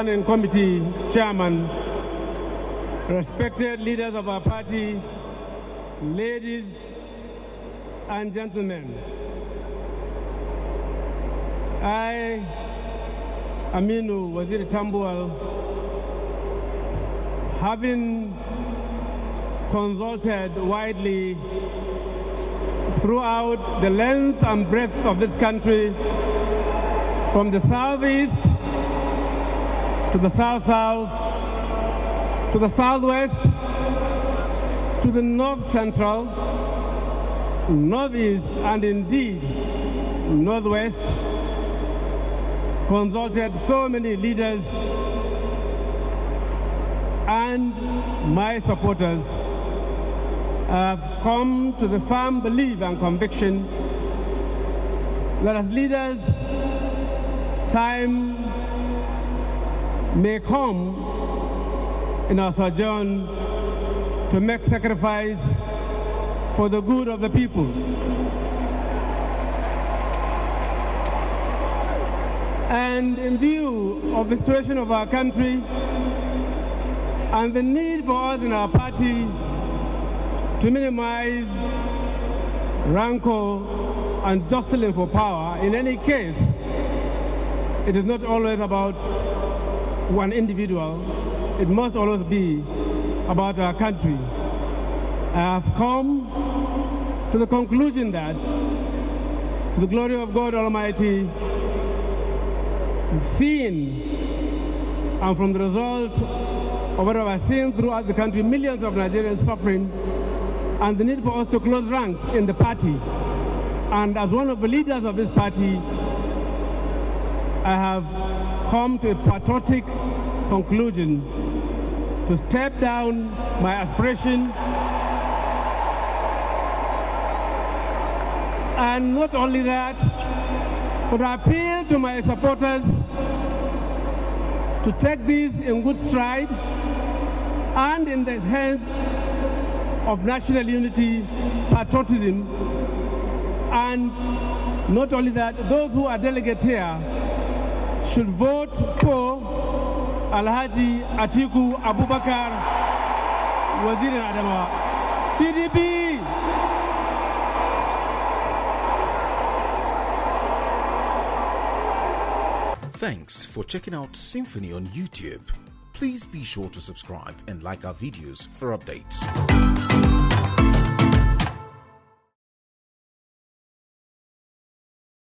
Standing Committee Chairman, respected leaders of our party, ladies and gentlemen, I, Aminu Waziri Tambuwal, having consulted widely throughout the length and breadth of this country, from the southeast to the south-south, to the southwest, to the north-central, northeast, and indeed northwest, consulted so many leaders and my supporters, have come to the firm belief and conviction that as leaders, time may come in our sojourn to make sacrifice for the good of the people. And in view of the situation of our country and the need for us in our party to minimize rancor and jostling for power, in any case, it is not always about one individual. It must always be about our country. I have come to the conclusion that, to the glory of God Almighty, we've seen, and from the result of what I've seen throughout the country, millions of Nigerians suffering, and the need for us to close ranks in the party. And as one of the leaders of this party, I have come to a patriotic conclusion to step down my aspiration, and not only that, but I appeal to my supporters to take this in good stride and in the hands of national unity, patriotism, and not only that, those who are delegates here should vote for Alhaji Atiku Abubakar, Waziri Adamawa, PDP. Thanks for checking out Symphony on YouTube. Please be sure to subscribe and like our videos for updates.